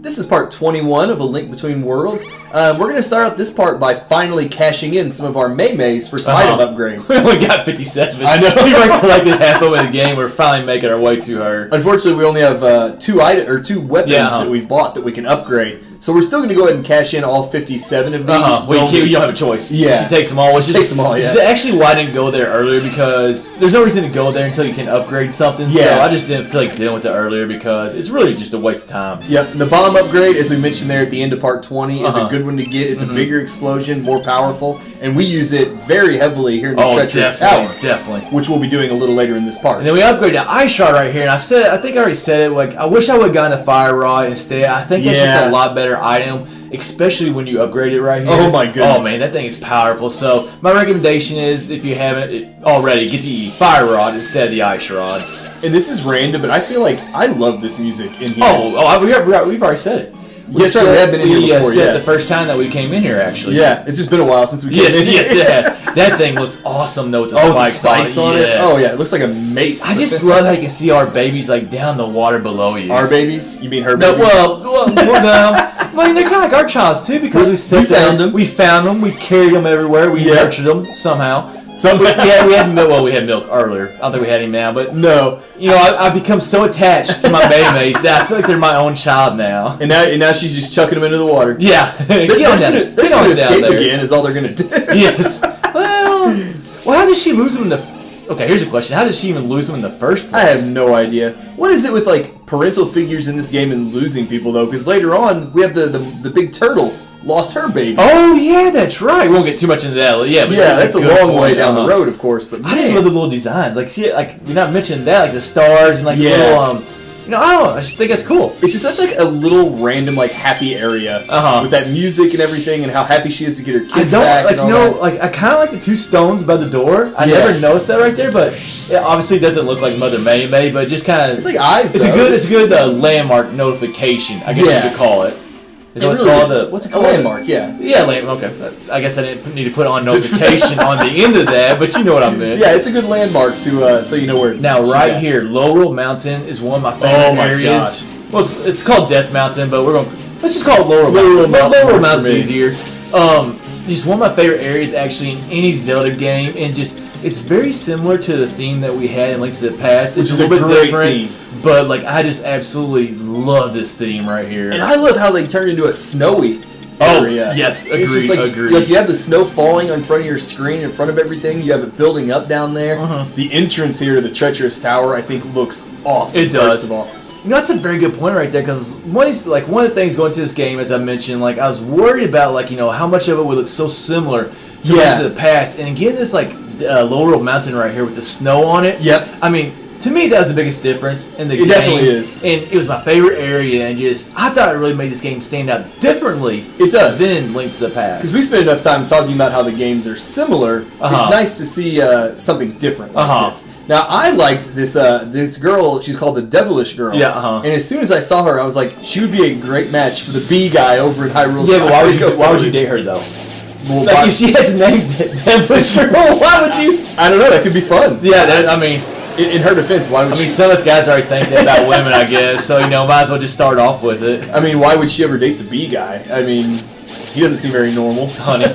This is part 21 of A Link Between Worlds. We're going to start out this part by finally cashing in some of our Maiamais for some item upgrades. We only got 57. I know. We already collected half of the game. We're finally making our way to her. Unfortunately, we only have two weapons that we've bought that we can upgrade. So we're still going to go ahead and cash in all 57 of these. We don't have a choice. Yeah. She takes them all. She takes them all, yeah. Actually, why I didn't go there earlier, because there's no reason to go there until you can upgrade something. Yeah. So I just didn't feel like dealing with it earlier because it's really just a waste of time. Yep. The bomb upgrade, as we mentioned there at the end of part 20, is a good one to get. It's a bigger explosion, more powerful, and we use it very heavily here in the Treacherous Tower. Definitely. Which we'll be doing a little later in this part. And then we upgrade the ice shard right here, and I think I already said it. Like, I wish I would have gotten the fire rod instead. I think that's just a lot better item, especially when you upgrade it right here. Oh my goodness. Oh man, that thing is powerful. So my recommendation is, if you haven't already, get the fire rod instead of the ice rod. And this is random, but I feel like I love this music in here. We've already said it. Yes, right. We have been in here before. The first time that we came in here, actually. Yeah, it's just been a while since we came in here. Yes, it has. That thing looks awesome though with the spikes on it. Oh yeah, it looks like a mace. I just love how you can see our babies like down the water below you. Our babies? You mean her babies? No, I mean, they're kind of like our childs too, because we found them, we carried them everywhere, we nurtured them somehow. We had milk earlier. I don't think we had any now, but no. You know, I've become so attached to my Maiamais that I feel like they're my own child now. And now she's just chucking them into the water. Yeah. They're going to escape again is all they're going to do. Yes. Well, how did she lose them in the... Okay, here's a question. How did she even lose them in the first place? I have no idea. What is it with, like, parental figures in this game and losing people, though? Because later on, we have the big turtle lost her baby. Oh, yeah, that's right. We won't get too much into that. Yeah, but that's a long way down the road, of course. But I just love the little designs. Like, see, like, you're not mentioning that, like the stars and, like, the little, you know, I don't know. I just think that's cool. It's just such like a little random like happy area with that music and everything, and how happy she is to get her kids back. I kind of like the two stones by the door. I never noticed that right there, but it obviously doesn't look like Mother Maiamai, but it just kind of. It's like eyes. It's a good landmark notification, I guess you could call it. Is what's it called? A landmark, yeah. Yeah, okay. I guess I didn't need to put on notification on the end of that, but you know what I meant. Yeah, it's a good landmark to so you know where it's now. Right here, Laurel Mountain is one of my favorite areas. Gosh. Well, it's called Death Mountain, but let's just call it Laurel Mountain. Laurel Mountain's easier. Just one of my favorite areas actually in any Zelda game, and just it's very similar to the theme that we had in Link to the Past. It's a little bit different. But, like, I just absolutely love this theme right here. And I love how they turned into a snowy area. Oh, yes, agreed, it's just like you have the snow falling in front of your screen, in front of everything. You have it building up down there. The entrance here to the Treacherous Tower, I think, looks awesome. It does. First of all. You know, that's a very good point right there, because one of the things going to this game, as I mentioned, like, I was worried about, like, you know, how much of it would look so similar to Link to the Past. And getting this, like, Laurel Mountain right here with the snow on it. Yep. I mean... To me, that was the biggest difference in the game. It definitely is. And it was my favorite area, and I thought it really made this game stand out differently. It does. Than Link to the Past. Because we spent enough time talking about how the games are similar, it's nice to see something different like this. Now, I liked this girl, she's called the Devilish Girl. Yeah, And as soon as I saw her, I was like, she would be a great match for the bee guy over in Hyrule's. Yeah, but why would you date her, though? Well, like, if she has named Devilish Girl, why would you? I don't know, that could be fun. Yeah, in her defense, why would she... some of us guys already think that about women, I guess, so, you know, might as well just start off with it. I mean, why would she ever date the bee guy? I mean, he doesn't seem very normal. Honey.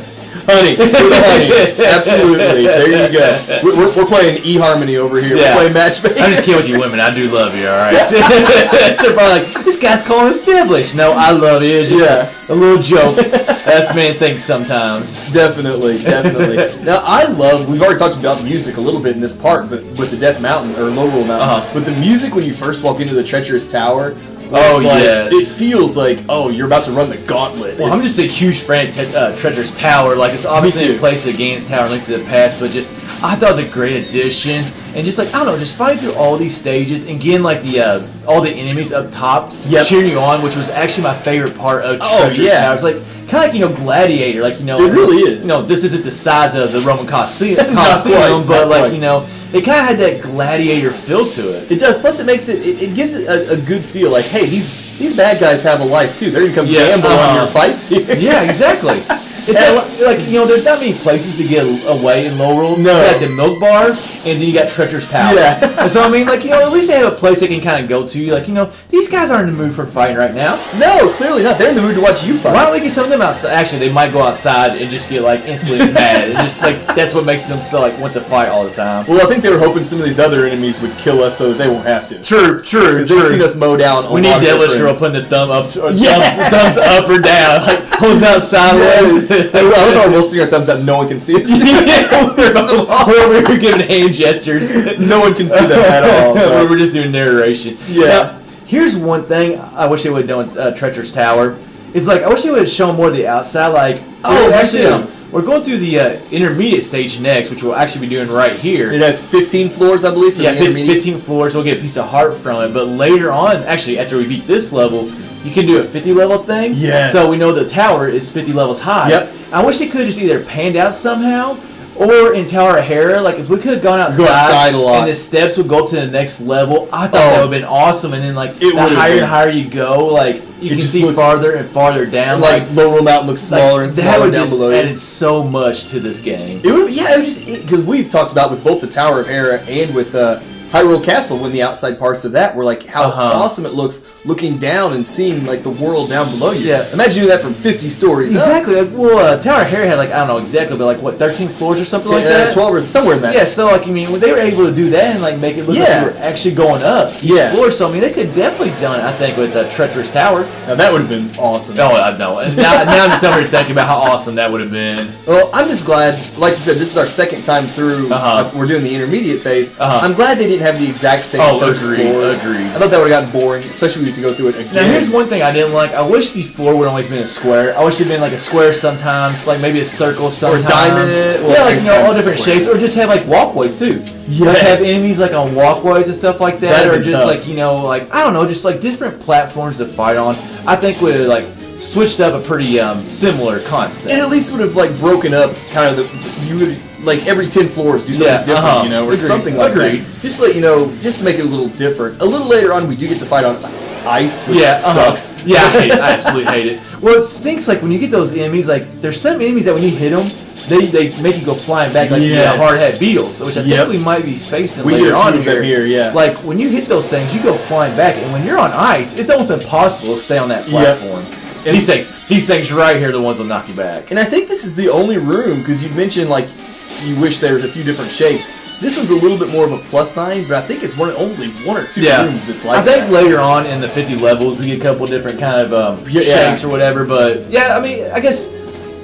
Honey. Absolutely. There you go. We're playing eHarmony over here. Yeah. We're playing matchmaking. I'm just kidding with you women. I do love you, alright? They're probably like, this guy's calling us devilish. No, I love you. It's just a little joke. Us men think sometimes. Definitely. Now, we've already talked about music a little bit in this part, but with the Death Mountain, or Laurel Mountain. But the music when you first walk into the Treacherous Tower... yes. It feels like, you're about to run the gauntlet. Well, I'm just a huge fan of Treacherous Tower. Like, it's obviously a place of the Gaines Tower, Link to the Past, but I thought it was a great addition. And just, like, I don't know, just fighting through all these stages, and getting, like, all the enemies up top cheering you on, which was actually my favorite part of Treacherous Tower. It's like, kind of like, you know, Gladiator. Like, you know. It really is. You know, this isn't the size of the Roman Colosseum, but, like, you know, it kind of had that gladiator feel to it. It does. Plus, it gives it a good feel. Like, hey, these bad guys have a life too. They're gonna come gamble on your fights here. Yeah, exactly. It's like there's not many places to get away in Laurel. No. You got the Milk Bar, and then you got Treacherous Tower. Yeah. So I mean, at least they have a place they can kind of go to. These guys aren't in the mood for fighting right now. No, clearly not. They're in the mood to watch you fight. Why don't we get some of them outside? Actually, they might go outside and just get instantly mad. It's just that's what makes them so want to fight all the time. Well, I think they were hoping some of these other enemies would kill us so that they won't have to. True. Because they've seen us mow down. We need Devilish Girl putting the thumb up, or thumbs up or down, holds out sideways. I love how we're sticking our thumbs out. No one can see us. We're over here giving hand gestures. No one can see them at all. We're just doing narration. Yeah. Now, here's one thing I wish they would have done with Treacherous Tower. Is I wish they would have shown more of the outside. We're going through the intermediate stage next, which we'll actually be doing right here. It has 15 floors, I believe, for the intermediate. 15 floors. We'll get a piece of heart from it. But later on, actually, after we beat this level, you can do a 50-level thing. Yes. So we know the tower is 50 levels high. Yep. I wish they could have just either panned out somehow, or in Tower of Hera, if we could have gone outside a lot. and the steps would go to the next level, I thought that would have been awesome. And then the higher and higher you go, you can see farther and farther down. Laurel Mountain looks smaller and smaller down below. That would just added so much to this game. It would, because we've talked about with both the Tower of Hera and with Hyrule Castle, when the outside parts of that were how awesome it looks looking down and seeing the world down below you. Yeah. Imagine doing that from 50 stories exactly. Up. Tower of Hera had I don't know exactly, but 13 floors or something like that? 12 or somewhere in that. Yeah, so when they were able to do that and make it look like we were actually going up each floor, so they could definitely done it, I think, with Treacherous Tower. Now that would have been awesome. Oh, I know. And now I'm just over here thinking about how awesome that would have been. Well, I'm just glad, like you said, this is our second time through. We're doing the intermediate phase. I'm glad they didn't have the exact same first floors. Agreed. I thought that would have gotten boring, especially when we have to go through it again. Now, here's one thing I didn't like. I wish the floor would have always been a square. I wish it had been a square sometimes, maybe a circle sometimes. Or a diamond. All different shapes. Or just have walkways too. Yes. Have enemies on walkways and stuff like that. That'd or just I don't know, just different platforms to fight on. I think would have switched up a pretty similar concept. And at least would have broken up kind of you would every 10 floors do something different, or something like that. Just to let you know, just to make it a little different. A little later on, we do get to fight on ice, which sucks. Yeah, I absolutely hate it. Well, it stinks when you get those enemies, there's some enemies that when you hit them, they make you go flying back hard-head beetles, which I think we might be facing later on here. When you hit those things, you go flying back, and when you're on ice, it's almost impossible to stay on that platform. And these things right here are the ones that'll knock you back. And I think this is the only room, because you mentioned you wish there was a few different shapes. This one's a little bit more of a plus sign, but I think it's only one or two rooms that's like that. I think later on in the 50 levels, we get a couple different kind of shapes or whatever, but I guess,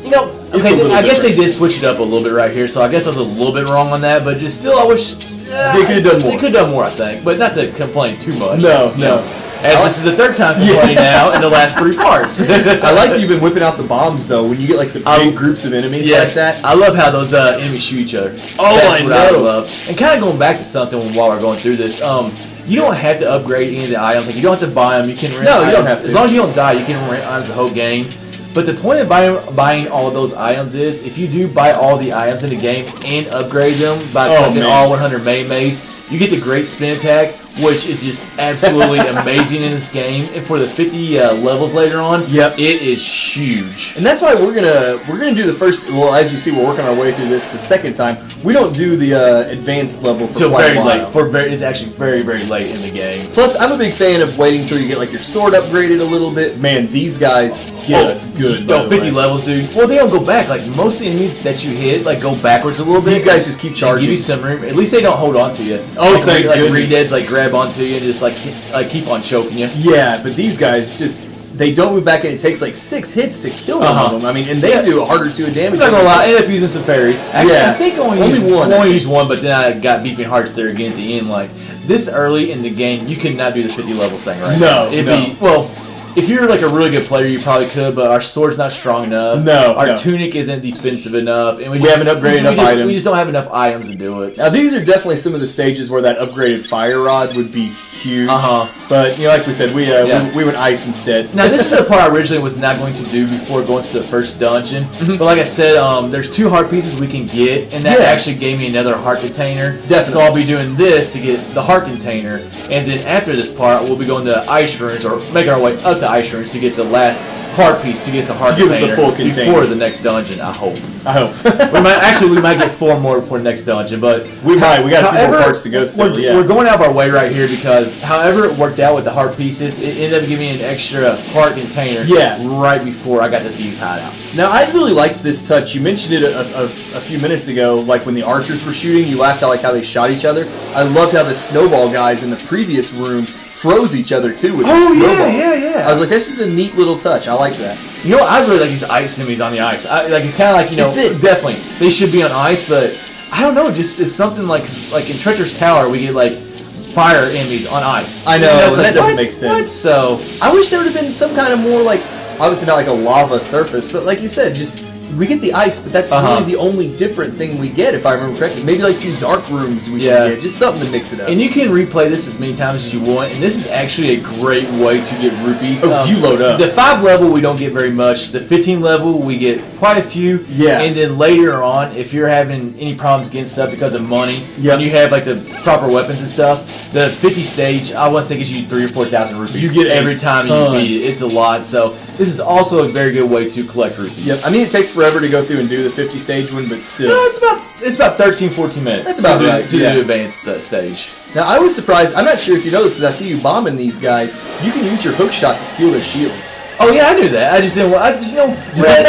I guess they did switch it up a little bit right here, so I guess I was a little bit wrong on that, but just still, I wish they could have done more. They could have done more, I think, but not to complain too much. No. As this is the third time complaining now in the last 3 parts. I like that you've been whipping out the bombs, though, when you get the big groups of enemies like that. I love how those enemies shoot each other. That's what I love. And kind of going back to something while we're going through this, you don't have to upgrade any of the items. You don't have to buy them. You can rent items. You don't have to. As long as you don't die, you can rent items the whole game. But the point of buying all of those items is, if you do buy all the items in the game and upgrade them by collecting all 100 Maiamais, you get the Great Spin Attack, which is just absolutely amazing in this game. And for the 50 levels later on, it is huge. And that's why we're gonna do the first. Well, as you see, we're working our way through this the second time. We don't do the advanced level for quite a while. It's actually very, very late in the game. Plus, I'm a big fan of waiting until you get your sword upgraded a little bit. Man, these guys get us good. 50 levels, dude. Well, they don't go back. Most of the enemies that you hit go backwards a little bit. These guys just keep charging. Give you some room. At least they don't hold on to you. Oh, thank goodness. Redeads grab onto you and just keep on choking you. Yeah, but these guys they don't move back, and it takes 6 hits to kill one of them. I mean, and they do a harder 2 damage. I'm not gonna lie, I ended up using some fairies. Actually, I think I only used one, but then I got beeping hearts there again at the end. This early in the game, you could not do the 50 levels thing right now. If you're a really good player, you probably could, but our sword's not strong enough. Our tunic isn't defensive enough, and we haven't upgraded enough items. We just don't have enough items to do it. Now, these are definitely some of the stages where that upgraded fire rod would be huge. But like we said, we went ice instead. Now, this is the part I originally was not going to do before going to the first dungeon. But like I said, there's 2 heart pieces we can get, and that actually gave me another heart container. Definitely. So I'll be doing this to get the heart container, and then after this part, we'll be going to ice ruins or making our way up enough to ice runes to get the last heart piece to get some heart give us a full container before the next dungeon. I hope. we might get 4 more before the next dungeon, but we got a few more parts to go still. We're going out of our way right here because however it worked out with the heart pieces, it ended up giving me an extra heart container. Right before I got the thieves' hideout. Now I really liked this touch. You mentioned it a few minutes ago, like when the archers were shooting. You laughed at like how they shot each other. I loved how the snowball guys in the previous room froze each other too with their snowballs. Yeah. I was like, that's just a neat little touch. I like that. You know, I really like these ice enemies on the ice. It's kind of like, definitely they should be on ice, but I don't know. Just it's something like in Treacherous Tower, we get like fire enemies on ice. I know that doesn't make sense. What? So I wish there would have been some kind of more like, obviously not like a lava surface, but like you said, just. We get the ice, but that's really the only different thing we get, if I remember correctly. Maybe like some dark rooms we should get, just something to mix it up. And you can replay this as many times as you want, and this is actually a great way to get rupees. Oh, you load up. The 5 level we don't get very much. The 15 level we get quite a few. Yeah. And then later on, if you're having any problems getting stuff because of money, and you have like the proper weapons and stuff, the 50 stage, I want to say gives you 3,000 or 4,000 rupees. You get every time you beat it. It's a lot. So this is also a very good way to collect rupees. Yep. I mean, it takes forever to go through and do the 50 stage one, but still. No, it's about 13, 14 minutes. That's about right. To the advanced stage. Now, I was surprised. I'm not sure if you know this, because I see you bombing these guys. You can use your hook shot to steal their shields. Oh yeah, I knew that. I just didn't. Red.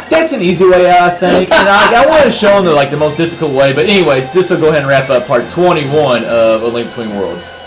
That's an easy way out, I think. And I wanted to show them the most difficult way. But anyways, this will go ahead and wrap up part 21 of A Link Between Worlds.